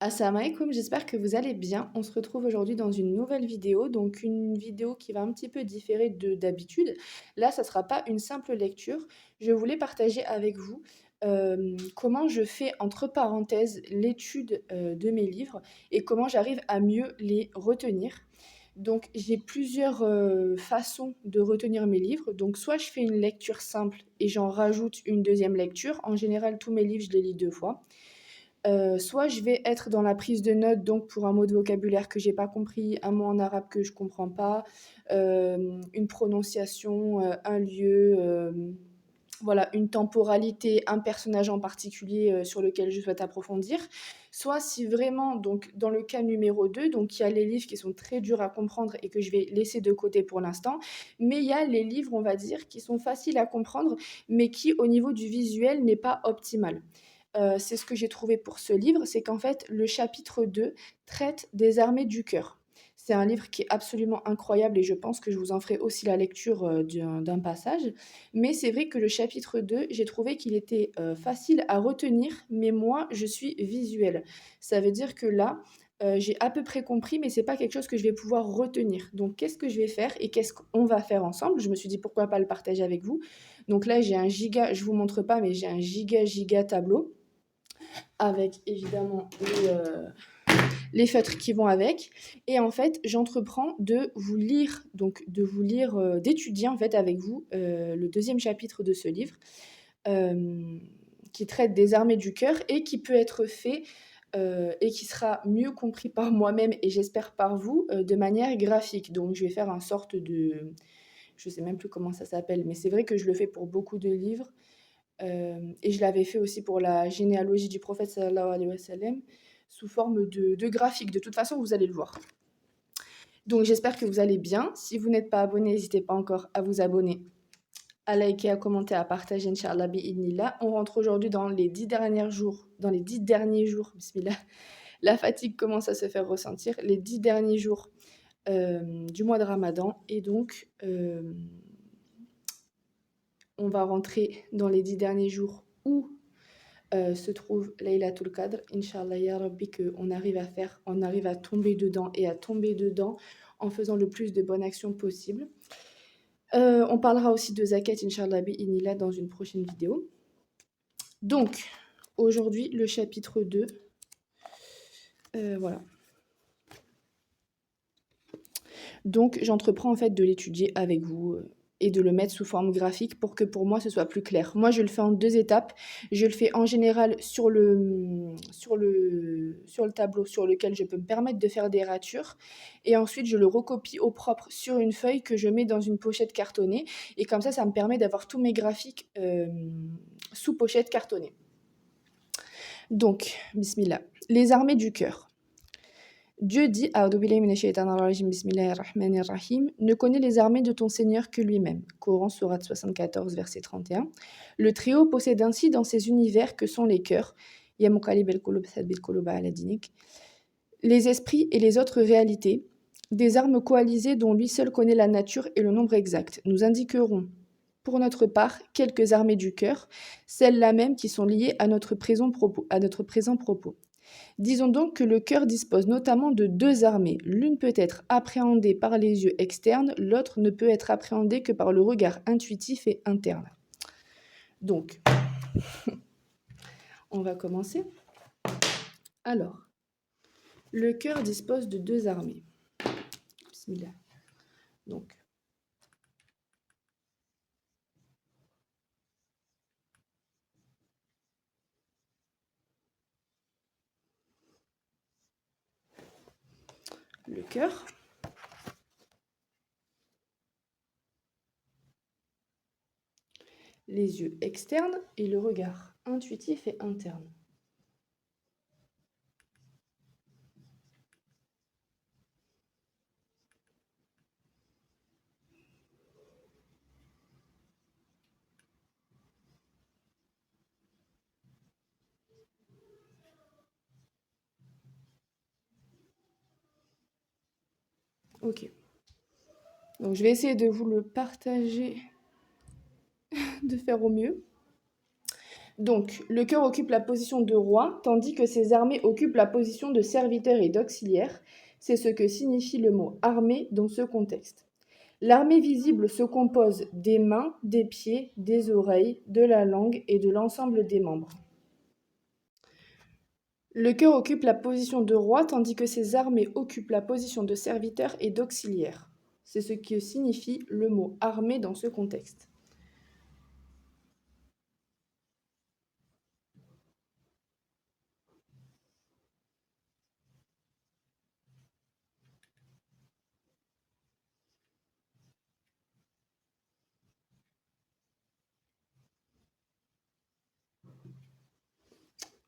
Assalamu alaikum, j'espère que vous allez bien. On se retrouve aujourd'hui dans une nouvelle vidéo, donc une vidéo qui va un petit peu différer de d'habitude. Là, ça sera pas une simple lecture. Je voulais partager avec vous comment je fais entre parenthèses l'étude de mes livres et comment j'arrive à mieux les retenir. Donc, j'ai plusieurs façons de retenir mes livres. Donc, soit je fais une lecture simple et j'en rajoute une deuxième lecture. En général, tous mes livres, je les lis deux fois. Soit je vais être dans la prise de notes, donc pour un mot de vocabulaire que j'ai pas compris, un mot en arabe que je comprends pas, une prononciation, un lieu, voilà, une temporalité, un personnage en particulier, sur lequel je souhaite approfondir. Soit si vraiment donc dans le cas numéro 2, donc il y a les livres qui sont très durs à comprendre et que je vais laisser de côté pour l'instant, mais il y a les livres, on va dire, qui sont faciles à comprendre, mais qui au niveau du visuel n'est pas optimal. C'est ce que j'ai trouvé pour ce livre, c'est qu'en fait, le chapitre 2 traite des armées du cœur. C'est un livre qui est absolument incroyable et je pense que je vous en ferai aussi la lecture d'un passage. Mais c'est vrai que le chapitre 2, j'ai trouvé qu'il était facile à retenir, mais moi, je suis visuelle. Ça veut dire que là, j'ai à peu près compris, mais c'est pas quelque chose que je vais pouvoir retenir. Donc, qu'est-ce que je vais faire et qu'est-ce qu'on va faire ensemble? Je me suis dit pourquoi pas le partager avec vous. Donc là, j'ai un giga, je vous montre pas, mais j'ai un giga tableau avec évidemment les feutres qui vont avec. Et en fait, j'entreprends de vous lire, d'étudier en fait avec vous le deuxième chapitre de ce livre euh, qui traite des armées du cœur et qui peut être fait et qui sera mieux compris par moi-même et j'espère par vous de manière graphique. Donc je vais faire un sorte de... Je sais même plus comment ça s'appelle, mais c'est vrai que je le fais pour beaucoup de livres. Et je l'avais fait aussi pour la généalogie du prophète sallallahu alayhi wa sallam sous forme de graphique. De toute façon, vous allez le voir. Donc j'espère que vous allez bien. Si vous n'êtes pas abonné, n'hésitez pas encore à vous abonner, à liker, à commenter, à partager, Inch'Allah, bi'idnillah. On rentre aujourd'hui dans les 10 derniers jours. Dans les 10 derniers jours, bismillah. La fatigue commence à se faire ressentir. Les 10 derniers jours du mois de Ramadan. Et donc, on va rentrer dans les 10 derniers jours où se trouve Laylatul Qadr. Inch'Allah, ya Rabbi, on arrive à tomber dedans et à tomber dedans en faisant le plus de bonnes actions possible. On parlera aussi de Zakat, Inch'Allah, bi'inillah, dans une prochaine vidéo. Donc, aujourd'hui, le chapitre 2. Voilà. Donc, j'entreprends en fait de l'étudier avec vous et de le mettre sous forme graphique pour que pour moi ce soit plus clair. Moi, je le fais en deux étapes. Je le fais en général sur le tableau sur lequel je peux me permettre de faire des ratures. Et ensuite, je le recopie au propre sur une feuille que je mets dans une pochette cartonnée. Et comme ça me permet d'avoir tous mes graphiques sous pochette cartonnée. Donc, bismillah. Les armées du cœur. Dieu dit, ne connaît les armées de ton Seigneur que lui-même. Coran, sourate 74, verset 31. Le Très-Haut possède ainsi dans ses univers que sont les cœurs, les esprits et les autres réalités, des armes coalisées dont lui seul connaît la nature et le nombre exact. Nous indiquerons, pour notre part, quelques armées du cœur, celles-là même qui sont liées à notre présent propos. Disons donc que le cœur dispose notamment de deux armées. L'une peut être appréhendée par les yeux externes, l'autre ne peut être appréhendée que par le regard intuitif et interne. Donc, on va commencer. Alors, le cœur dispose de deux armées. Bismillah. Donc, le cœur. Les yeux externes et le regard intuitif et interne. Ok. Donc, je vais essayer de vous le partager, de faire au mieux. Donc, le cœur occupe la position de roi, tandis que ses armées occupent la position de serviteur et d'auxiliaire. C'est ce que signifie le mot armée dans ce contexte. L'armée visible se compose des mains, des pieds, des oreilles, de la langue et de l'ensemble des membres. Le cœur occupe la position de roi, tandis que ses armées occupent la position de serviteur et d'auxiliaire. C'est ce que signifie le mot armée dans ce contexte.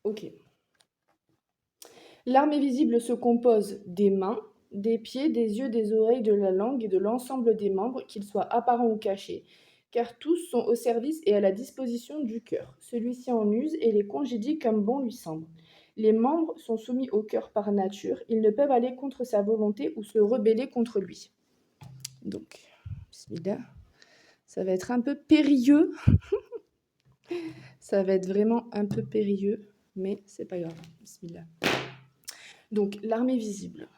Ok. L'armée visible se compose des mains, des pieds, des yeux, des oreilles, de la langue et de l'ensemble des membres, qu'ils soient apparents ou cachés, car tous sont au service et à la disposition du cœur. Celui-ci en use et les congédie comme bon lui semble. Les membres sont soumis au cœur par nature, ils ne peuvent aller contre sa volonté ou se rebeller contre lui. Donc, bismillah, ça va être un peu périlleux. Ça va être vraiment un peu périlleux, mais c'est pas grave. Bismillah. Donc, l'armée visible.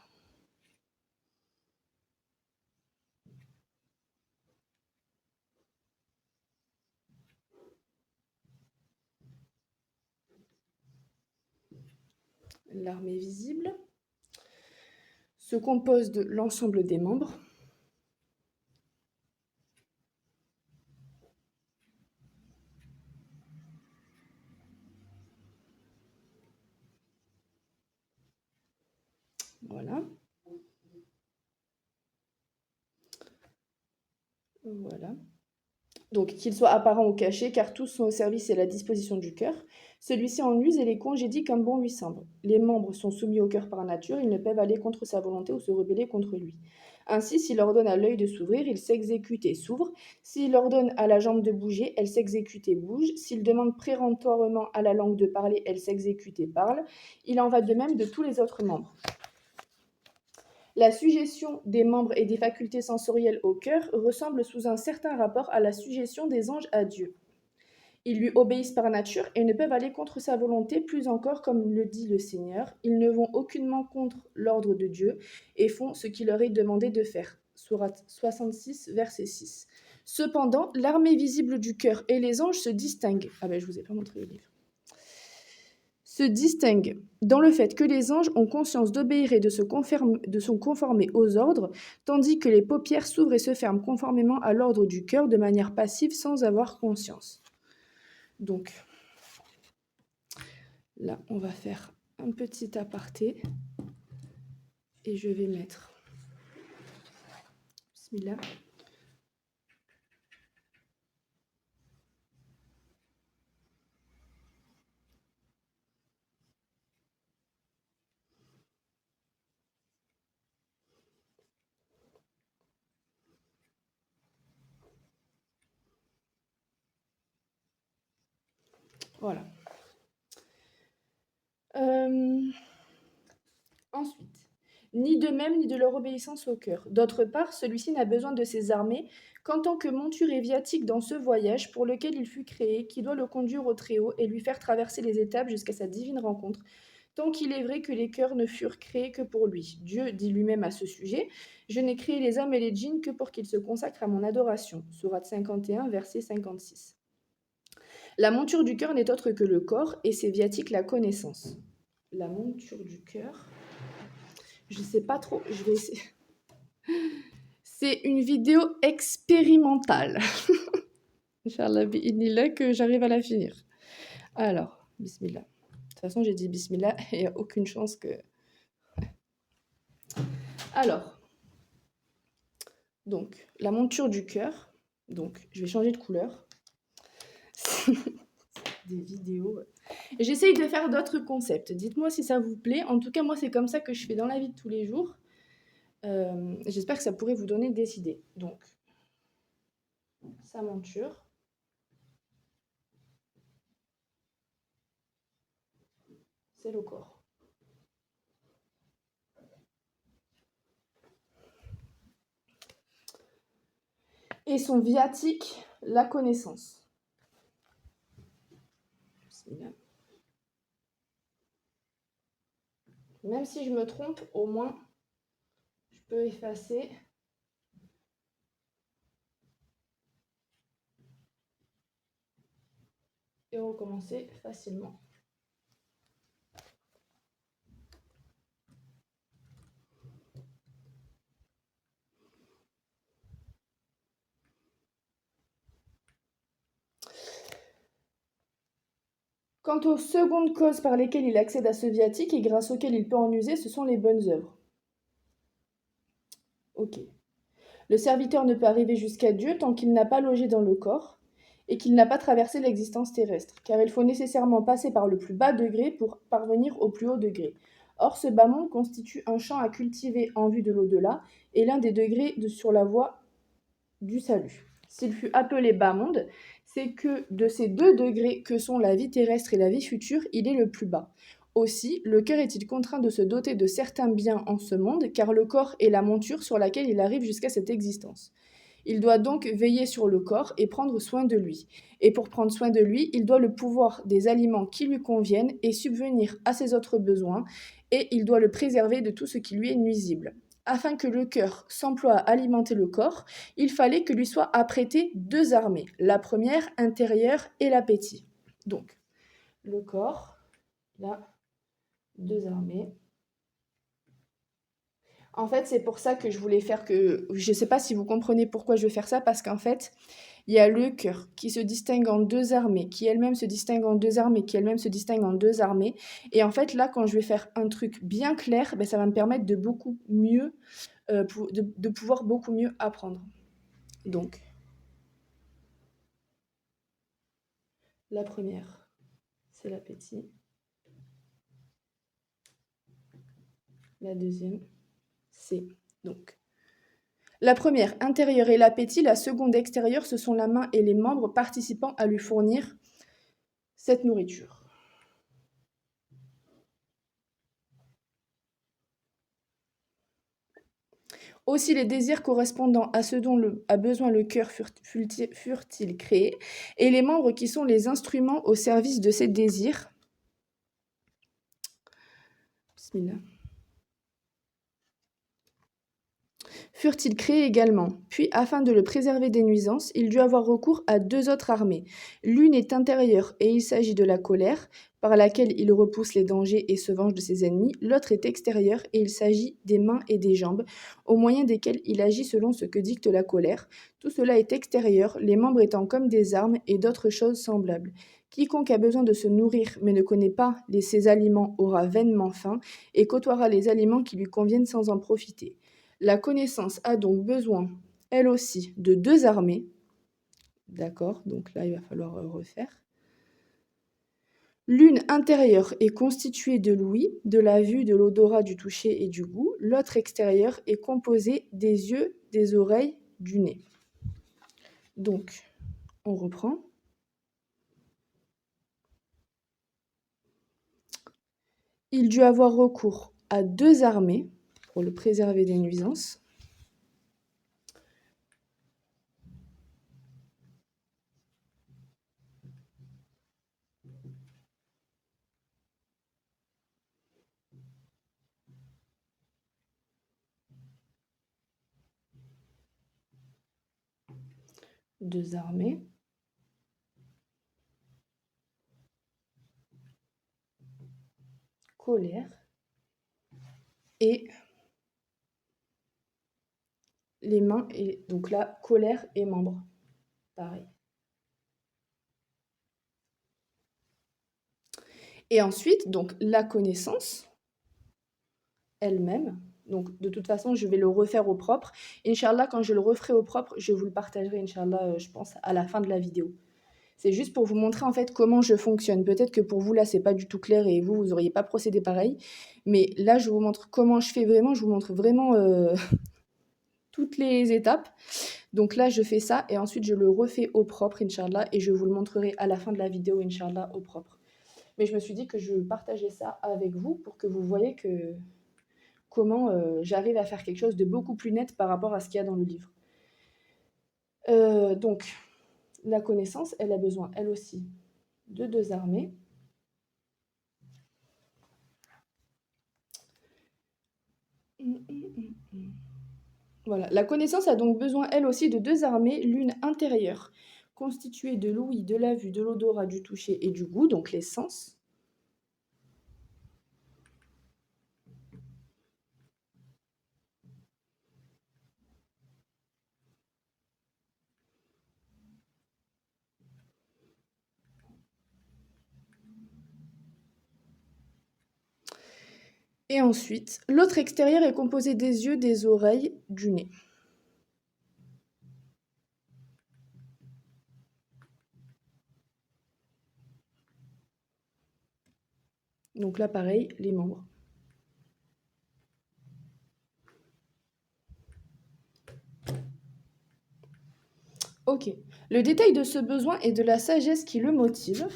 L'armée visible se compose de l'ensemble des membres. Voilà. Voilà. Donc, qu'ils soient apparents ou cachés, car tous sont au service et à la disposition du cœur. Celui-ci en use et les congédie comme bon lui semble. Les membres sont soumis au cœur par nature, ils ne peuvent aller contre sa volonté ou se rebeller contre lui. Ainsi, s'il ordonne à l'œil de s'ouvrir, il s'exécute et s'ouvre. S'il ordonne à la jambe de bouger, elle s'exécute et bouge. S'il demande péremptoirement à la langue de parler, elle s'exécute et parle. Il en va de même de tous les autres membres. La suggestion des membres et des facultés sensorielles au cœur ressemble sous un certain rapport à la suggestion des anges à Dieu. Ils lui obéissent par nature et ne peuvent aller contre sa volonté, plus encore comme le dit le Seigneur, ils ne vont aucunement contre l'ordre de Dieu et font ce qu'il leur est demandé de faire. Sourate 66, verset 6. Cependant, l'armée visible du cœur et les anges se distinguent. Ah ben, je vous ai pas montré le livre. Se distinguent dans le fait que les anges ont conscience d'obéir et de se conformer aux ordres, tandis que les paupières s'ouvrent et se ferment conformément à l'ordre du cœur de manière passive sans avoir conscience. Donc, là, on va faire un petit aparté et je vais mettre Bismillah. Voilà. Ensuite, ni de même ni de leur obéissance au cœur. D'autre part, celui-ci n'a besoin de ses armées qu'en tant que monture et viatique dans ce voyage pour lequel il fut créé, qui doit le conduire au Très-Haut et lui faire traverser les étapes jusqu'à sa divine rencontre, tant qu'il est vrai que les cœurs ne furent créés que pour lui. Dieu dit lui-même à ce sujet, « Je n'ai créé les hommes et les djinns que pour qu'ils se consacrent à mon adoration » Sourate 51, verset 56. La monture du cœur n'est autre que le corps et ses viatiques la connaissance. La monture du cœur... Je sais pas trop, je vais essayer. C'est une vidéo expérimentale. Inch'Allah, bi'idnillah, que j'arrive à la finir. Alors, bismillah. De toute façon, j'ai dit bismillah et il n'y a aucune chance que... Alors, donc, la monture du cœur. Donc, je vais changer de couleur. Des vidéos. J'essaye de faire d'autres concepts. Dites-moi si ça vous plaît. En tout cas, moi, c'est comme ça que je fais dans la vie de tous les jours. J'espère que ça pourrait vous donner des idées. Donc, sa monture. C'est le corps. Et son viatique, la connaissance. Bismillah. Même si je me trompe, au moins, je peux effacer. Et recommencer facilement. Quant aux secondes causes par lesquelles il accède à ce viatique et grâce auxquelles il peut en user, ce sont les bonnes œuvres. Ok. Le serviteur ne peut arriver jusqu'à Dieu tant qu'il n'a pas logé dans le corps et qu'il n'a pas traversé l'existence terrestre, car il faut nécessairement passer par le plus bas degré pour parvenir au plus haut degré. Or, ce bas monde constitue un champ à cultiver en vue de l'au-delà et l'un des degrés sur la voie du salut. S'il fut appelé bas monde, c'est que de ces deux degrés que sont la vie terrestre et la vie future, il est le plus bas. Aussi, le cœur est-il contraint de se doter de certains biens en ce monde, car le corps est la monture sur laquelle il arrive jusqu'à cette existence. Il doit donc veiller sur le corps et prendre soin de lui. Et pour prendre soin de lui, il doit le pouvoir des aliments qui lui conviennent et subvenir à ses autres besoins, et il doit le préserver de tout ce qui lui est nuisible. Afin que le cœur s'emploie à alimenter le corps, il fallait que lui soient apprêtées deux armées, la première intérieure et l'appétit. Donc, le corps, là, deux armées. En fait, c'est pour ça que je voulais faire que... Je ne sais pas si vous comprenez pourquoi je vais faire ça, parce qu'en fait, il y a le cœur qui se distingue en deux armées, qui elle-même se distingue en deux armées, qui elle-même se distingue en deux armées. Et en fait, là, quand je vais faire un truc bien clair, ben, ça va me permettre de beaucoup mieux, de pouvoir beaucoup mieux apprendre. Donc, la première, c'est l'appétit. La deuxième, c'est donc la première, intérieure, et l'appétit. La seconde, extérieure, ce sont la main et les membres participant à lui fournir cette nourriture. Aussi, les désirs correspondant à ce dont a besoin le cœur furent-ils créés, et les membres qui sont les instruments au service de ces désirs. Bismillah. Furent-ils créés également. Puis, afin de le préserver des nuisances, il dut avoir recours à deux autres armées. L'une est intérieure et il s'agit de la colère, par laquelle il repousse les dangers et se venge de ses ennemis. L'autre est extérieure et il s'agit des mains et des jambes, au moyen desquelles il agit selon ce que dicte la colère. Tout cela est extérieur, les membres étant comme des armes et d'autres choses semblables. Quiconque a besoin de se nourrir mais ne connaît pas ses aliments aura vainement faim et côtoiera les aliments qui lui conviennent sans en profiter. La connaissance a donc besoin, elle aussi, de deux armées. D'accord, donc là, il va falloir refaire. L'une intérieure est constituée de l'ouïe, de la vue, de l'odorat, du toucher et du goût. L'autre extérieure est composée des yeux, des oreilles, du nez. Donc, on reprend. Il dut avoir recours à deux armées pour le préserver des nuisances. Deux armées. Colère. Et les mains, et donc là, colère et membres. Pareil. Et ensuite, donc, la connaissance elle-même. Donc, de toute façon, je vais le refaire au propre. Inch'Allah, quand je le referai au propre, je vous le partagerai, Inch'Allah, je pense, à la fin de la vidéo. C'est juste pour vous montrer, en fait, comment je fonctionne. Peut-être que pour vous, là, c'est pas du tout clair et vous n'auriez pas procédé pareil. Mais là, je vous montre comment je fais vraiment. Je vous montre vraiment toutes les étapes. Donc là, je fais ça et ensuite, je le refais au propre, Inch'Allah, et je vous le montrerai à la fin de la vidéo, Inch'Allah, au propre. Mais je me suis dit que je partageais ça avec vous pour que vous voyez comment j'arrive à faire quelque chose de beaucoup plus net par rapport à ce qu'il y a dans le livre. Donc, la connaissance, elle a besoin, elle aussi, de deux armées. Voilà. La connaissance a donc besoin, elle aussi, de deux armées, l'une intérieure, constituée de l'ouïe, de la vue, de l'odorat, du toucher et du goût, donc les sens. Et ensuite, l'autre extérieur est composé des yeux, des oreilles, du nez. Donc là, pareil, les membres. Ok. Le détail de ce besoin et de la sagesse qui le motive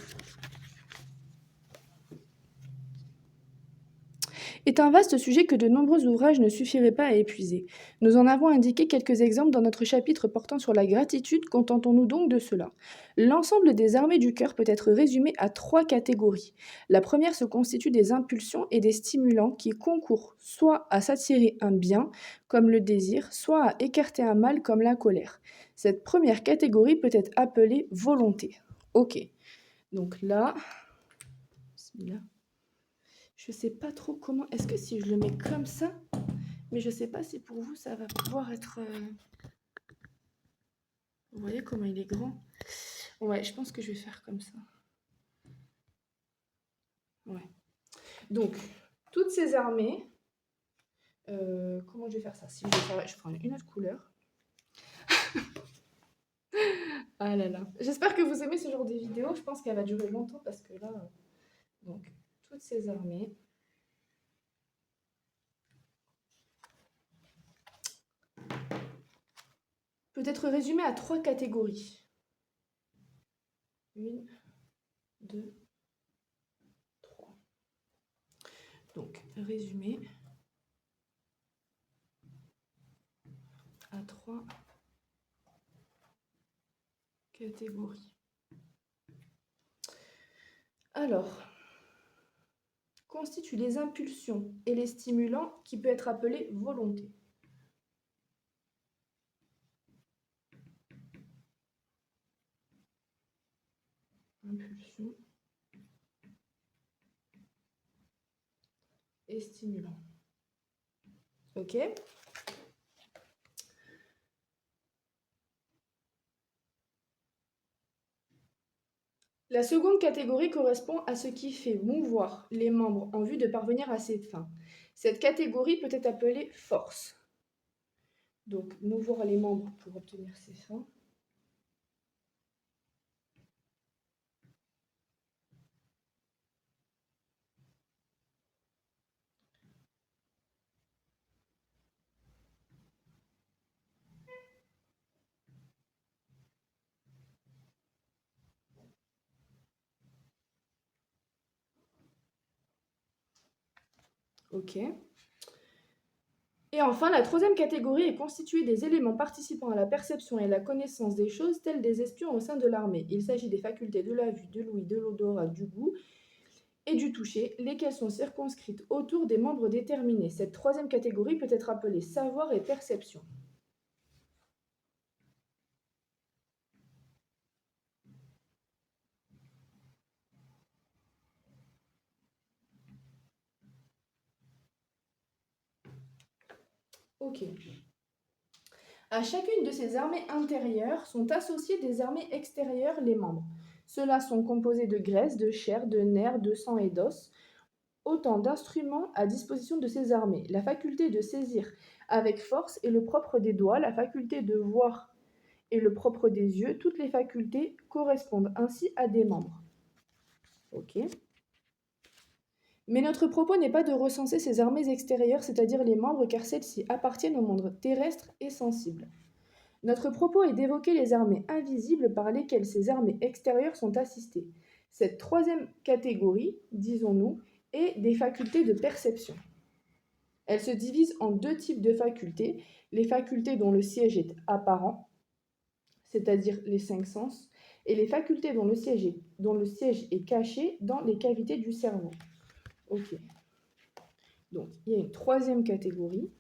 est un vaste sujet que de nombreux ouvrages ne suffiraient pas à épuiser. Nous en avons indiqué quelques exemples dans notre chapitre portant sur la gratitude. Contentons-nous donc de cela. L'ensemble des armées du cœur peut être résumé à trois catégories. La première se constitue des impulsions et des stimulants qui concourent soit à s'attirer un bien, comme le désir, soit à écarter un mal, comme la colère. Cette première catégorie peut être appelée volonté. Ok, donc là, bismillah. Je sais pas trop comment. Est-ce que si je le mets comme ça, mais je sais pas si pour vous ça va pouvoir être. Vous voyez comment il est grand. Ouais, je pense que je vais faire comme ça. Ouais. Donc, toutes ces armées. Comment je vais faire ça? Si je prends une autre couleur. Ah là là. J'espère que vous aimez ce genre de vidéo. Je pense qu'elle va durer longtemps parce que là. Donc, toutes ces armées. Peut être résumée à trois catégories. 1, 2, 3. Donc, résumé à trois catégories. Alors, constituent les impulsions et les stimulants qui peut être appelés volonté. Impulsion et stimulant. Ok. La seconde catégorie correspond à ce qui fait mouvoir les membres en vue de parvenir à ses fins. Cette catégorie peut être appelée force. Donc, mouvoir les membres pour obtenir ses fins. Ok. Et enfin, la troisième catégorie est constituée des éléments participant à la perception et à la connaissance des choses, tels des espions au sein de l'armée. Il s'agit des facultés de la vue, de l'ouïe, de l'odorat, du goût et du toucher, lesquelles sont circonscrites autour des membres déterminés. Cette troisième catégorie peut être appelée savoir et perception. Ok. À chacune de ces armées intérieures sont associées des armées extérieures, les membres. Ceux-là sont composés de graisse, de chair, de nerfs, de sang et d'os, autant d'instruments à disposition de ces armées. La faculté de saisir avec force est le propre des doigts, la faculté de voir est le propre des yeux. Toutes les facultés correspondent ainsi à des membres. Ok. Mais notre propos n'est pas de recenser ces armées extérieures, c'est-à-dire les membres, car celles-ci appartiennent au monde terrestre et sensible. Notre propos est d'évoquer les armées invisibles par lesquelles ces armées extérieures sont assistées. Cette troisième catégorie, disons-nous, est des facultés de perception. Elle se divise en deux types de facultés, les facultés dont le siège est apparent, c'est-à-dire les cinq sens, et les facultés dont le siège est caché dans les cavités du cerveau. Ok. Donc, il y a une troisième catégorie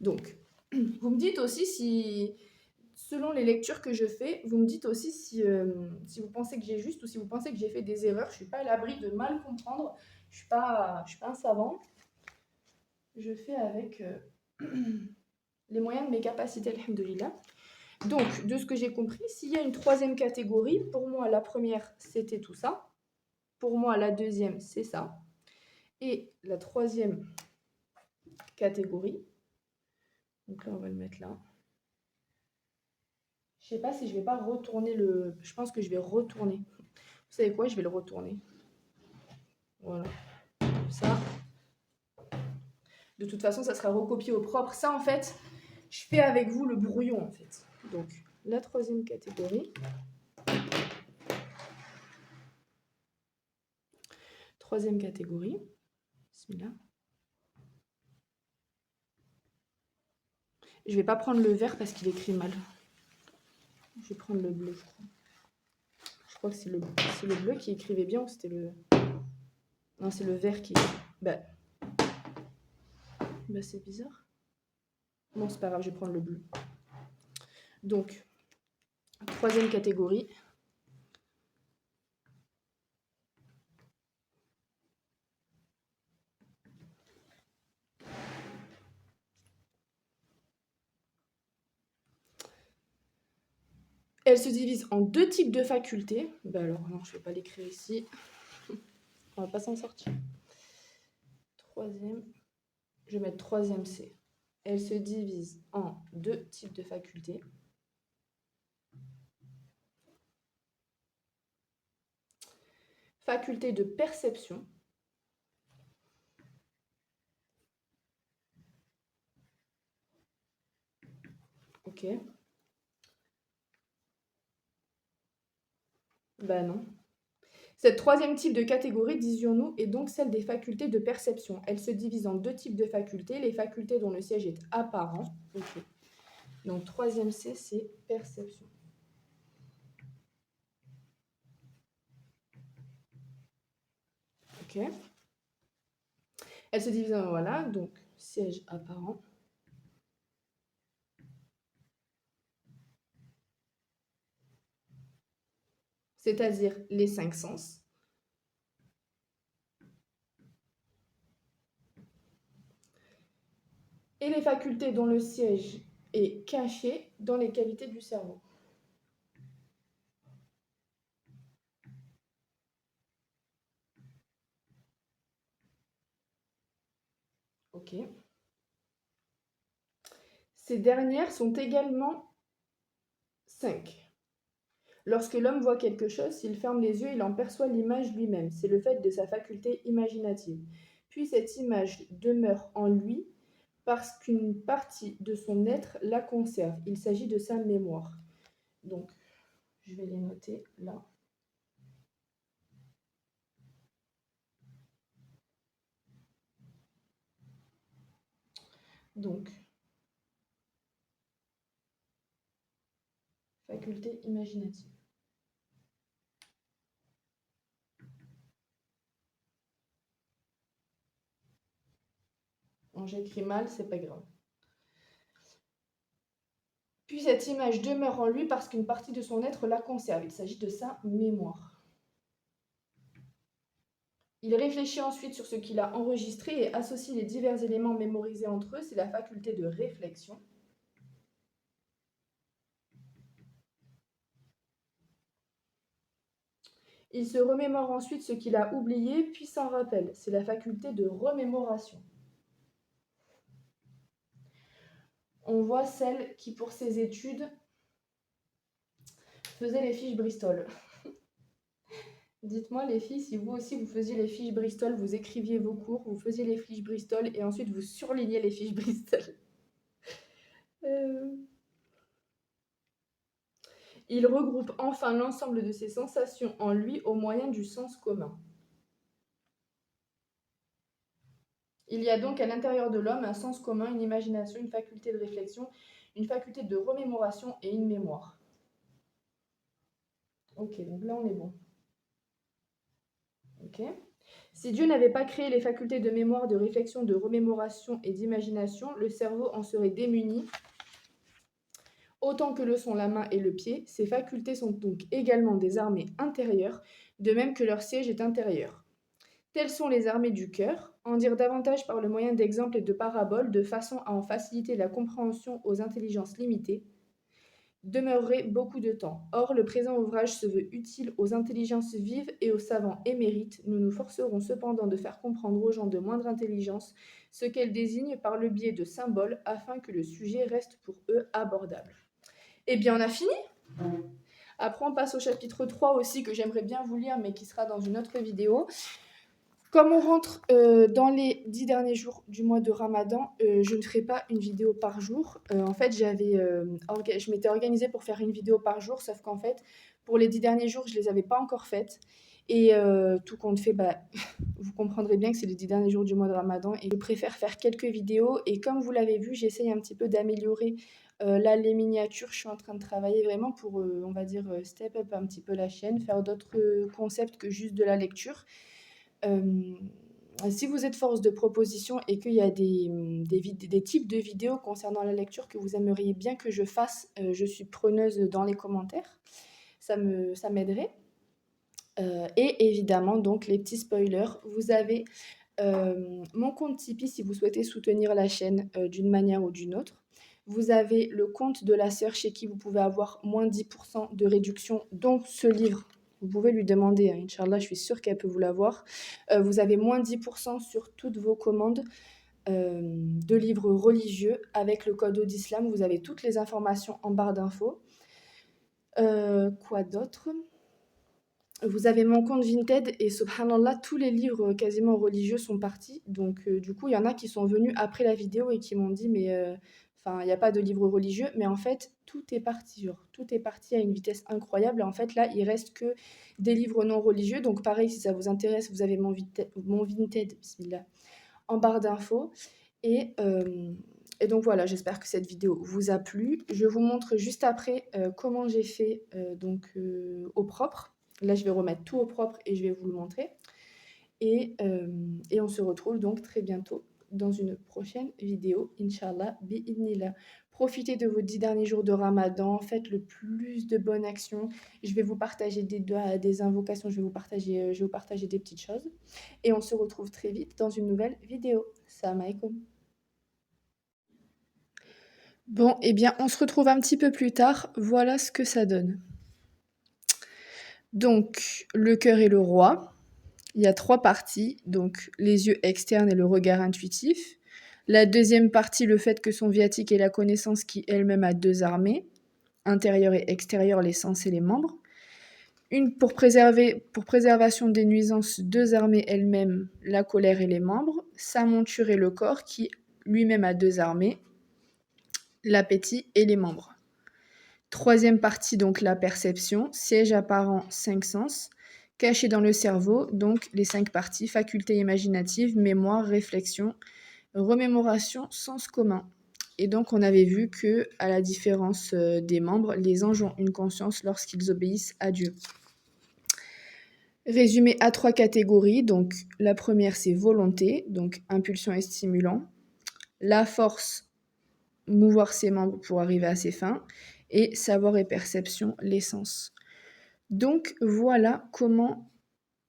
Donc, vous me dites aussi si, selon les lectures que je fais, vous me dites aussi si vous pensez que j'ai juste ou si vous pensez que j'ai fait des erreurs. Je ne suis pas à l'abri de mal comprendre. Je ne suis pas un savant. Je fais avec les moyens de mes capacités, alhamdoulilah. Donc, de ce que j'ai compris, s'il y a une troisième catégorie, pour moi, la première, c'était tout ça. Pour moi, la deuxième, c'est ça. Et la troisième catégorie, donc là, on va le mettre là. Je ne sais pas si je ne vais pas retourner le... Je pense que je vais retourner. Vous savez quoi? Je vais le retourner. Voilà. Ça. De toute façon, ça sera recopié au propre. Ça, en fait, je fais avec vous le brouillon, en fait. Donc, la troisième catégorie. Troisième catégorie. Bismillah. Je ne vais pas prendre le vert parce qu'il écrit mal. Je vais prendre le bleu, je crois. Je crois que c'est le bleu qui écrivait bien ou c'était le... Non, c'est le vert qui... Bah c'est bizarre. Non, c'est pas grave, je vais prendre le bleu. Donc, troisième catégorie. Elle se divise en deux types de facultés. Bah alors, non, je ne vais pas l'écrire ici. On va pas s'en sortir. Troisième. Je vais mettre troisième C. Elle se divise en deux types de facultés. Faculté de perception. Ok. Bah non. Cette troisième type de catégorie, disions-nous, est donc celle des facultés de perception. Elle se divise en deux types de facultés, les facultés dont le siège est apparent. Okay. Donc, troisième C, c'est perception. Ok. Elle se divise en, voilà, donc siège apparent. C'est-à-dire les cinq sens. Et les facultés dont le siège est caché dans les cavités du cerveau. Ok. Ces dernières sont également 5. Lorsque l'homme voit quelque chose, s'il ferme les yeux, il en perçoit l'image lui-même. C'est le fait de sa faculté imaginative. Puis cette image demeure en lui parce qu'une partie de son être la conserve. Il s'agit de sa mémoire. Donc, je vais les noter là. Donc, faculté imaginative. Bon, j'écris mal, c'est pas grave. Puis cette image demeure en lui parce qu'une partie de son être la conserve. Il s'agit de sa mémoire. Il réfléchit ensuite sur ce qu'il a enregistré et associe les divers éléments mémorisés entre eux. C'est la faculté de réflexion. Il se remémore ensuite ce qu'il a oublié, puis s'en rappelle. C'est la faculté de remémoration. On voit celle qui, pour ses études, faisait les fiches Bristol. Dites-moi les filles, si vous aussi vous faisiez les fiches Bristol, vous écriviez vos cours, vous faisiez les fiches Bristol et ensuite vous surligniez les fiches Bristol. Il regroupe enfin l'ensemble de ses sensations en lui au moyen du sens commun. Il y a donc à l'intérieur de l'homme un sens commun, une imagination, une faculté de réflexion, une faculté de remémoration et une mémoire. Ok, donc là on est bon. Ok. Si Dieu n'avait pas créé les facultés de mémoire, de réflexion, de remémoration et d'imagination, le cerveau en serait démuni, autant que le sont la main et le pied. Ces facultés sont donc également des armées intérieures, de même que leur siège est intérieur. Telles sont les armées du cœur. En dire davantage par le moyen d'exemples et de paraboles, de façon à en faciliter la compréhension aux intelligences limitées, demeurerait beaucoup de temps. Or, le présent ouvrage se veut utile aux intelligences vives et aux savants émérites. Nous nous forcerons cependant de faire comprendre aux gens de moindre intelligence ce qu'elles désignent par le biais de symboles, afin que le sujet reste pour eux abordable. Eh bien, on a fini. Après, on passe au chapitre 3 aussi, que j'aimerais bien vous lire, mais qui sera dans une autre vidéo. Comme on rentre dans les 10 derniers jours du mois de Ramadan, je ne ferai pas une vidéo par jour. En fait, je m'étais organisée pour faire une vidéo par jour, sauf qu'en fait, pour les 10 derniers jours, je ne les avais pas encore faites. Et tout compte fait, vous comprendrez bien que c'est les 10 derniers jours du mois de Ramadan et je préfère faire quelques vidéos. Et comme vous l'avez vu, j'essaye un petit peu d'améliorer là les miniatures. Je suis en train de travailler vraiment pour, on va dire, step up un petit peu la chaîne, faire d'autres concepts que juste de la lecture. Si vous êtes force de proposition et qu'il y a des types de vidéos concernant la lecture que vous aimeriez bien que je fasse, je suis preneuse dans les commentaires. Ça m'aiderait. Et évidemment, donc, les petits spoilers, vous avez mon compte Tipeee si vous souhaitez soutenir la chaîne d'une manière ou d'une autre. Vous avez le compte de la sœur chez qui vous pouvez avoir moins 10% de réduction, donc ce livre. Vous pouvez lui demander, hein, Inch'Allah, je suis sûre qu'elle peut vous l'avoir. Vous avez moins 10% sur toutes vos commandes de livres religieux avec le code d'Islam. Vous avez toutes les informations en barre d'infos. Quoi d'autre ? Vous avez mon compte Vinted et subhanallah, tous les livres quasiment religieux sont partis. Donc du coup, il y en a qui sont venus après la vidéo et qui m'ont dit mais enfin, il n'y a pas de livres religieux, mais en fait, tout est parti, genre tout est parti à une vitesse incroyable. Et en fait, là, il reste que des livres non religieux. Donc pareil, si ça vous intéresse, vous avez mon Vinted, bismillah, en barre d'infos. Et donc voilà, j'espère que cette vidéo vous a plu. Je vous montre juste après comment j'ai fait au propre. Là, je vais remettre tout au propre et je vais vous le montrer. Et on se retrouve donc très bientôt dans une prochaine vidéo, Inch'Allah, bi'idnillah. Profitez de vos 10 derniers jours de Ramadan, faites le plus de bonnes actions. Je vais vous partager des invocations, je vais vous partager des petites choses. Et on se retrouve très vite dans une nouvelle vidéo. Salam alaikum. Bon, eh bien, on se retrouve un petit peu plus tard. Voilà ce que ça donne. Donc, le cœur et le roi. Il y a 3 parties, donc les yeux externes et le regard intuitif. La deuxième partie, le fait que son viatique est la connaissance qui elle-même a 2 armées, intérieure et extérieure, les sens et les membres. Une pour préservation des nuisances, 2 armées elles-mêmes, la colère et les membres. Sa monture et le corps qui lui-même a 2 armées, l'appétit et les membres. Troisième partie, donc la perception, siège apparent 5 sens, caché dans le cerveau, donc les 5 parties, faculté imaginative, mémoire, réflexion, remémoration, sens commun. Et donc on avait vu que, à la différence des membres, les anges ont une conscience lorsqu'ils obéissent à Dieu. Résumé à 3 catégories, donc la première c'est volonté, donc impulsion et stimulant, la force, mouvoir ses membres pour arriver à ses fins, et savoir et perception, l'essence. Donc voilà comment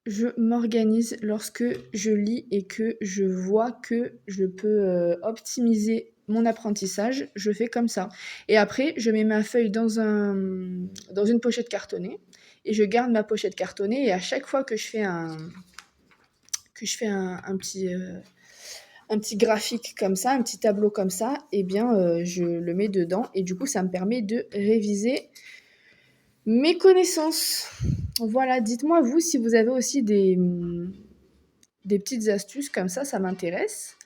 je m'organise lorsque je lis et que je vois que je peux optimiser mon apprentissage, je fais comme ça. Et après, je mets ma feuille dans une pochette cartonnée et je garde ma pochette cartonnée et à chaque fois que je fais un petit graphique comme ça, un petit tableau comme ça, eh bien, je le mets dedans et du coup, ça me permet de réviser mes connaissances. Voilà, dites-moi, vous, si vous avez aussi des petites astuces comme ça m'intéresse.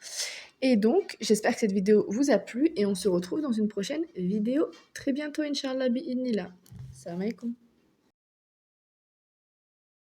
Et donc, j'espère que cette vidéo vous a plu et on se retrouve dans une prochaine vidéo très bientôt, Inch'Allah, bi'idnillah. Salam alaikum.